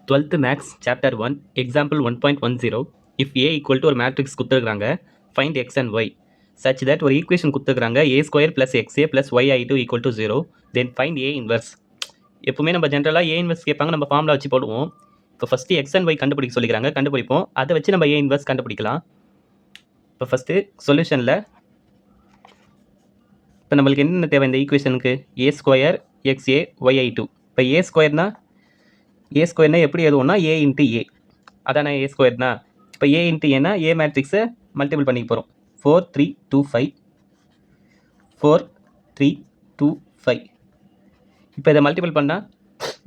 12th Max Chapter 1 Example 1.10 if A equal to ஒரு matrix கொடுத்துருக்காங்க find x and y such that ஒரு equation கொடுத்துருக்காங்க a square plus xa plus yi2 equal to 0 then find a inverse. எப்பவுமே நம்ம ஜென்ரலாக a inverse கேட்பாங்க, நம்ம formula வச்சு போடுவோம். இப்போ ஃபஸ்ட்டு x and y கண்டுபிடிக்க சொல்லிக்கிறாங்க, கண்டுபிடிப்போம். அதை வச்சு நம்ம a inverse கண்டுபிடிக்கலாம். இப்போ ஃபஸ்ட்டு சொல்யூஷனில் இப்போ நம்மளுக்கு என்னென்ன தேவை இந்த ஈக்குவேஷனுக்கு? a square xa yi2. இப்போ a ஸ்கொயர்னா எப்படி எழுதுவோம்னா a இன்ட்டு a, அதானே a ஸ்கொயர்னா. இப்போ a இன்ட்டு ஏன்னா a மேட்ரிக்ஸை மல்டிபிள் பண்ணிக்க போகிறோம். 4 3 2 5 4 3 2 5. இப்போ இதை மல்டிபிள் பண்ணால்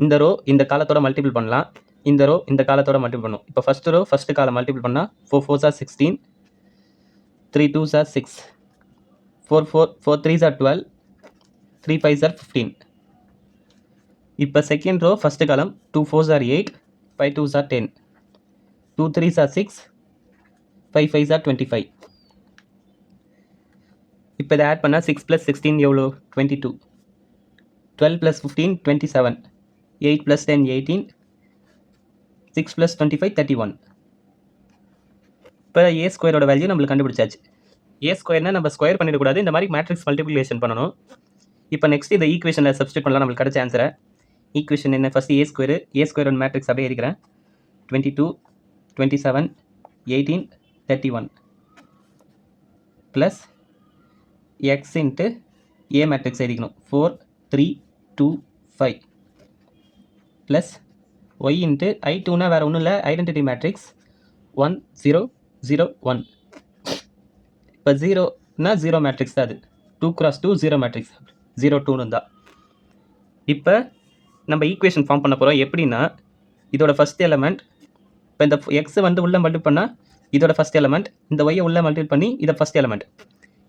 இந்த ரோ இந்த காலத்தோட மல்டிபிள் பண்ணலாம், இந்த ரோ இந்த காலத்தோட மல்டிபிள் பண்ணணும். இப்போ first row first column multiple பண்ணால் 4 4s are 16, 3 2s are 6, 4 3s are 12, 3 5s are 15. இப்போ செகண்ட் ரோ ஃபஸ்ட்டு காலம் 2 4s are 8, 5 2s are 10, 2 3s are 6, 5 5s are 25. இப்போ இதை ஆட் பண்ணால் 6 + 16 எவ்வளோ? 22, 12 + 15 27, 8 + 10 18, 6 + 25 31. இப்போ a ஸ்கொயரோட வேல்யூ நம்மளுக்கு கண்டுபிடிச்சாச்சு. a ஸ்கொயர்னால் நம்ம ஸ்கொயர் பண்ணிடக்கூடாது, இந்த மாதிரி மேட்ரிக்ஸ் மல்டிப்ளிகேஷன் பண்ணணும். இப்போ நெக்ஸ்ட் இந்த ஈக்குவேஷனில் சப்ஸ்டிட் பண்ணலாம். நம்மளுக்கு கிடைச்ச ஆன்சரை ஈக்குவேஷன் என்ன? ஃபஸ்ட்டு a ஸ்கொயரோட மேட்ரிக்ஸ் அப்படியே இருக்கிறேன். 22 27 18 31 plus X into a matrix எழுதிக்கணும் 4 3 2 5 ப்ளஸ் ஒய் இன்ட்டு I2னா வேறு ஒன்றும் இல்லை, ஐடென்டிட்டி மேட்ரிக்ஸ் 1 0 0 1. இப்போ 0னா 0 மேட்ரிக்ஸ் தான் அது. 2 × 2 0 மேட்ரிக்ஸ் 0 2ன்னு தான். இப்போ நம்ம ஈக்குவேஷன் ஃபார்ம் பண்ண போகிறோம். எப்படின்னா இதோட ஃபஸ்ட் எலமெண்ட், இப்போ இந்த எக்ஸ் வந்து உள்ளே மல்டிபிள் பண்ணால் இதோட ஃபஸ்ட் எலமெண்ட், இந்த ஒய்யை உள்ளே மல்டிபிள் பண்ணி இதை ஃபஸ்ட் எலமெண்ட்.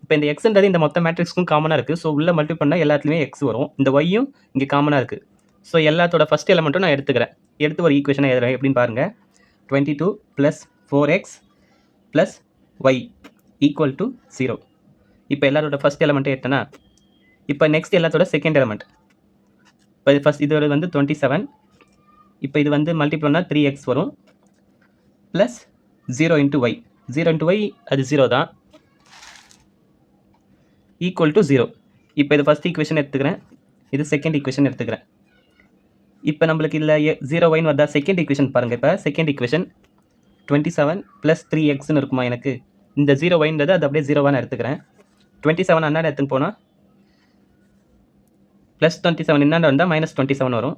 இப்போ இந்த எக்ஸ்ன்றது இந்த மொத்த மேட்ரிக்ஸ்க்கும் காமனாக இருக்குது. ஸோ உள்ளே மல்டிபிள் பண்ணால் எல்லாத்துலேயுமே எக்ஸ் வரும். இந்த ஒய்யும் இங்கே காமனாக இருக்குது. ஸோ எல்லாத்தோட ஃபஸ்ட் எலமெண்ட்டும் நான் எடுத்து ஒரு ஈக்குவேஷனை எழுதுறேன். எப்படின்னு பாருங்கள். 22 + 4x + y = 0. இப்போ எல்லாரோட ஃபஸ்ட் எலமெண்ட்டே எடுத்தேன்னா இப்போ நெக்ஸ்ட் எல்லாத்தோட செகண்ட் எலமெண்ட். இப்போ இது ஃபஸ்ட் இதோட வந்து 27. இப்போ இது வந்து மல்டிபிள் பண்ணால் 3x வரும் ப்ளஸ் 0 × y. 0 × y அது 0 தான், = 0. இப்போ இது ஃபஸ்ட் ஈக்குவேஷன் எடுத்துக்கிறேன், இது செகண்ட் ஈக்குவேஷன் எடுத்துக்கிறேன். இப்போ நம்மளுக்கு இல்லை 0y வந்தா செகண்ட் ஈக்குவேஷன் பாருங்கள். இப்போ செகண்ட் ஈக்குவேஷன் 27 + 3xன்னு இருக்குமா எனக்கு? இந்த 0yன்றது அது அப்படியே 0வாக நான் எடுத்துக்கிறேன். 27 அண்ணாட எடுத்துன்னு போனால் +27 என்னென்ன வந்தால் -27 வரும்.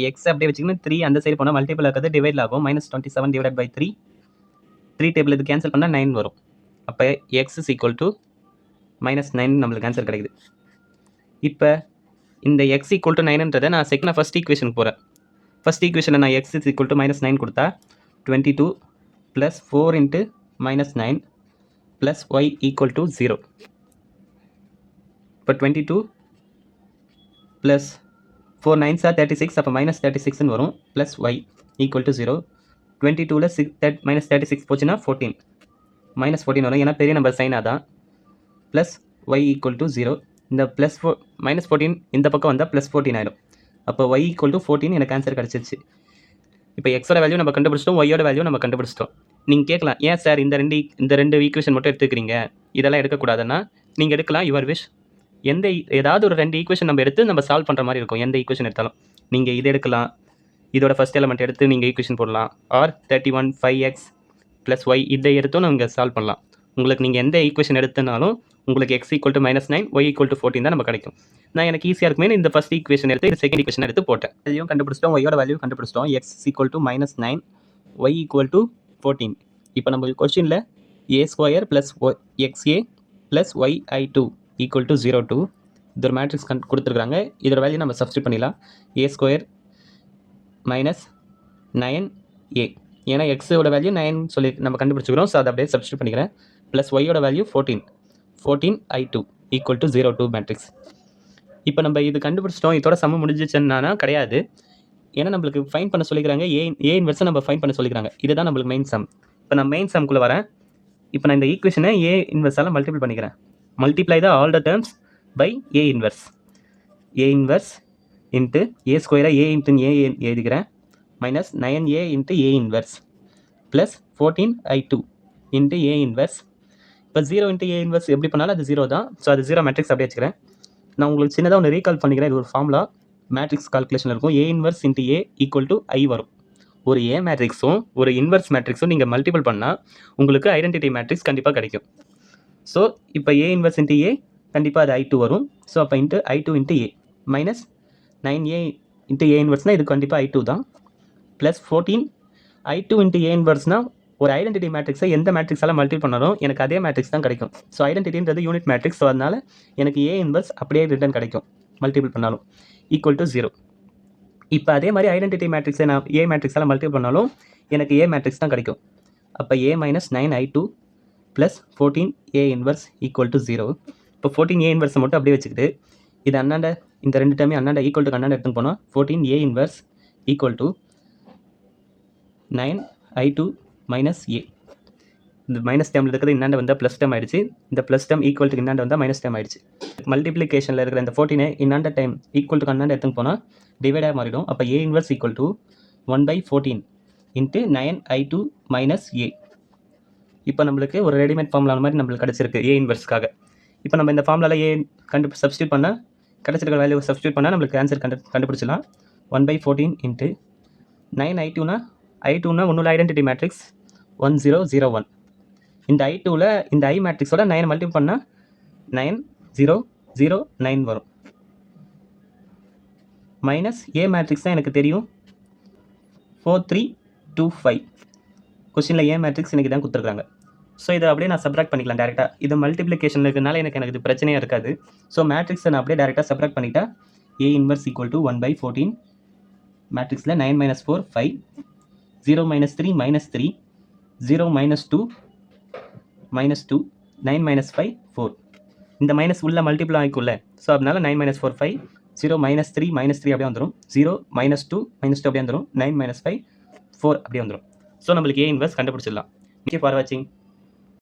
எக்ஸ் அப்படியே வச்சுக்கணும். 3 அந்த சைடு போனால் மல்டிபிள் ஆகிறது டிவைட் ஆகும். -27 / 3. 3 டேபிள் இது கேன்சல் பண்ணால் 9 வரும். அப்போ x = -9 நம்மளுக்கு ஆன்சர் கிடைக்குது. இப்போ இந்த x = 9ன்றதை நான் ஃபஸ்ட் ஈக்குவேஷனுக்கு போகிறேன். ஃபஸ்ட் ஈக்குவேஷனை நான் x = -9 கொடுத்தா 22 + 4 × -9 + y = 0. இப்போ 22 + 4 9s are 36, அப்போ -36ன்னு வரும் ப்ளஸ் y = 0. 22ல் -36 போச்சுன்னா 14, -14 வரும். ஏன்னா பெரிய நம்பர் சைன் அதான். Plus y = 0. இந்த -14 இந்த பக்கம் வந்தால் +14 ஆகிடும். அப்போ y = 14 எனக்கு ஆன்சர் கிடச்சிருச்சு. இப்போ எக்ஸோட வேல்யூ நம்ம கண்டுபிடிச்சிட்டோம், ஒய்யோட வேல்யூ நம்ம கண்டுபிடிச்சிட்டோம். நீங்கள் கேட்கலாம், ஏன் சார் இந்த ரெண்டு ஈக்குவேஷன் மட்டும் எடுத்துக்கிறீங்க, இதெல்லாம் எடுக்கக்கூடாதுன்னா நீங்கள் எடுக்கலாம், யுவர் விஷ். ஏதாவது ஒரு 2 ஈக்குவேஷன் நம்ம எடுத்து நம்ம சால்வ் பண்ணுற மாதிரி இருக்கும். எந்த ஈக்குவேஷன் எடுத்தாலும் நீங்கள் இது எடுக்கலாம், இதோட ஃபஸ்ட் எலமெண்ட் எடுத்து நீங்கள் ஈக்குவேஷன் போடலாம். ஆர் 31 5x + y இதை எடுத்தும் நீங்கள் சால்வ் பண்ணலாம். உங்களுக்கு நீங்கள் எந்த ஈக்குவேஷன் எடுத்தனாலும் உங்களுக்கு x = -9 y = 14 தான் நம்ம கிடைக்கும். நான் எனக்கு ஈஸியாக இருக்குமே இந்த ஃபஸ்ட் ஈக்குவேஷன் எடுத்து இது செகண்ட் ஈக்குவேஷன் எடுத்து போட்டேன். வேல்யூ கண்டுபிடிச்சிட்டோம், ஒய்யோட வேல்யூ கண்டுபிடிச்சிட்டோம். x = -9 y = 14. இப்போ நம்ம கொஸ்டினில் a² + xa + yi2 = 0 2 இது ஒரு மேட்ரிக்ஸ் கொடுத்துருக்காங்க. இதோட வேல்யூ நம்ம சப்ஸ்டிட் பண்ணிடலாம். a² - 9a, ஏன்னா எக்ஸோட வேல்யூ 9 சொல்லி நம்ம கண்டுபிடிச்சிக்கிறோம். ஸோ அதை அப்படியே சப்ஸ்டிட் பண்ணிக்கிறேன். ப்ளஸ் ஒய்யோட வேல்யூ 14 I2 = 0 2 மேட்ரிக்ஸ். இப்போ நம்ம இது கண்டுபிடிச்சிட்டோம், இதோட சமம் முடிஞ்சிச்சுன்னா கிடையாது. ஏன்னா நம்மளுக்கு ஃபைன் பண்ண சொல்லிக்கிறாங்க, ஏ இன்வெர்ஸை நம்ம ஃபைன் பண்ண சொல்லிக்கிறாங்க. இதுதான் நம்மளுக்கு மெயின் சம். இப்போ நான் மெயின் சம்குள்ளே வரேன். இப்போ நான் இந்த ஈக்குவேஷனை ஏ இன்வெர்ஸால் மல்டிபிள் பண்ணிக்கிறேன். Multiply the all the terms by A inverse. A inverse into a² a × a எழுதிக்கிறேன் minus 9a into A inverse plus 14i2 into A inverse. இப்போ 0 இன்ட்டு ஏ இன்வெர்ஸ் எப்படி பண்ணாலும் அது 0 தான். ஸோ அது 0 மேட்ரிக்ஸ் அப்படியே வச்சுக்கிறேன். நான் உங்களுக்கு சின்னதாக ஒன்று ரீகால் பண்ணிக்கிறேன். இது ஒரு ஃபார்முலா மேட்ரிக்ஸ் கால்குலேஷன் இருக்கும். A inverse into A equal to I வரும். ஒரு ஏ மேட்ரிக்ஸும் ஒரு இன்வெர்ஸ் மேட்ரிக்ஸும் நீங்கள் மல்டிபிள் பண்ணால் உங்களுக்கு ஐடென்டிட்டி மேட்ரிக்ஸ் கண்டிப்பாக கிடைக்கும். ஸோ இப்போ ஏ இன்வெர்ஸ் இன்ட்டு ஏ கண்டிப்பாக அது I2 வரும். ஸோ அப்போ இன்ட்டு I2 இன்ட்டு ஏ மைனஸ் 9a இன்ட்டு ஏ இன்வெர்ஸ்னால் இது கண்டிப்பாக I2 தான். ப்ளஸ் 14 I2 இன்ட்டு ஏ இன்வெர்ஸ்னால் ஒரு ஐடென்டிட்டி மேட்ரிக்ஸை எந்த மேட்ரிக்ஸால் மல்டிபிள் பண்ணாலும் எனக்கு அதே மேட்ரிக்ஸ் தான் கிடைக்கும். ஸோ ஐடென்டிட்டின்றது யூனிட் மேட்ரிக்ஸ். ஸோ அதனால் எனக்கு ஏ இன்வெர்ஸ் அப்படியே ரிட்டர்ன் கிடைக்கும் மல்டிபிள் பண்ணாலும் ஈக்குவல் டு 0. இப்போ அதே மாதிரி ஐடென்டிட்டி மேட்ரிக்ஸை நான் ஏ மேட்ரிக்ஸால் மல்டிபிள் பண்ணாலும் எனக்கு ஏ மேட்ரிக்ஸ் தான் கிடைக்கும். அப்போ a minus 9i2 plus 14a inverse equal to 0. இப்போ 14a இன்வெர்ஸை மட்டும் அப்படியே வச்சுக்கிட்டு இது அண்ணாண்ட இந்த ரெண்டு டைமே அண்ணாண்ட ஈக்குவல் டு அண்ணாண்ட எடுத்துன்னு போனால் 14a inverse equal to 9i2 minus A. இந்த மைனஸ் டைமில் இருக்கிறது இன்னாண்ட வந்தால் ப்ளஸ் டைம் ஆயிடுச்சு. இந்த ப்ளஸ் டைம் ஈக்குவல் டு இன்னாண்ட வந்தால் மைனஸ் டைம் ஆயிடுச்சு. மல்டிப்ளிகேஷனில் இருக்கிற இந்த 14 இன்னாண்ட டைம் ஈக்குவல் டு அண்ணாண்ட எடுத்துன்னு போனால் டிவைடாக மாறிடும். அப்போ A inverse equal to 1/14 into 9i2 minus A. இப்போ நம்மளுக்கு ஒரு ரெடிமேட் ஃபார்முலா மாதிரி நம்மளுக்கு கிடச்சிருக்கு ஏ இன்வெர்ஸ்க்காக. இப்போ நம்ம இந்த ஃபார்முலாவில் ஏ சப்ஸ்டியூட் பண்ணால் கிடச்சிருக்க வேல்யூ சப்ஸ்டியூட் பண்ணால் நம்மளுக்கு ஆன்சர் கண்டுபிடிச்சிடலாம். 1/14 இன்ட்டு 9i2னா I2னா ஒன்றும் ஐடென்டிட்டி மேட்ரிக்ஸ் 1001. இந்த I2வில் இந்த ஐ மேட்ரிக்ஸோட 9 மல்டிபிள் பண்ணால் 9009 வரும். மைனஸ் ஏ மேட்ரிக்ஸ் தான் எனக்கு தெரியும் 4325. கொஸ்டினில் ஏ மேட்ரிக்ஸ் எனக்கு தான் கொடுத்துருக்காங்க. ஸோ இதை அப்படியே நான் சப்ராக்ட் பண்ணிக்கலாம் டேரெக்டாக. இது மல்டிப்ளிகேஷனில் இருக்கிறனால எனக்கு இது பிரச்சனையாக இருக்காது. ஸோ மேட்ரிக்ஸை நான் அப்படியே டேரெக்டாக சப்ராக்ட் பண்ணிட்டா ஏ இன்வெர்ஸ் ஈக்குவல் டு 1/14 மேட்ரிக்ஸில் 9 minus 4 5 0 minus 3 minus 3 0 minus 2 minus 2 9 minus 5 4. இந்த மைனஸ் உள்ள மல்டிபிள் ஆகிக்குள்ள. ஸோ அதனால 9 மைனஸ் 4 5 0 மைனஸ் 3 மைனஸ் 3 அப்படியே வந்துடும். 0 மைனஸ் 2 அப்படியே வந்துடும். 9 மைனஸ் 5 4 அப்படியே வந்துடும். ஸோ நம்மளுக்கு ஏ இன்வெர்ஸ் கண்டுபிடிச்சிடலாம். தேங்க்யூ ஃபார் வாட்சிங்.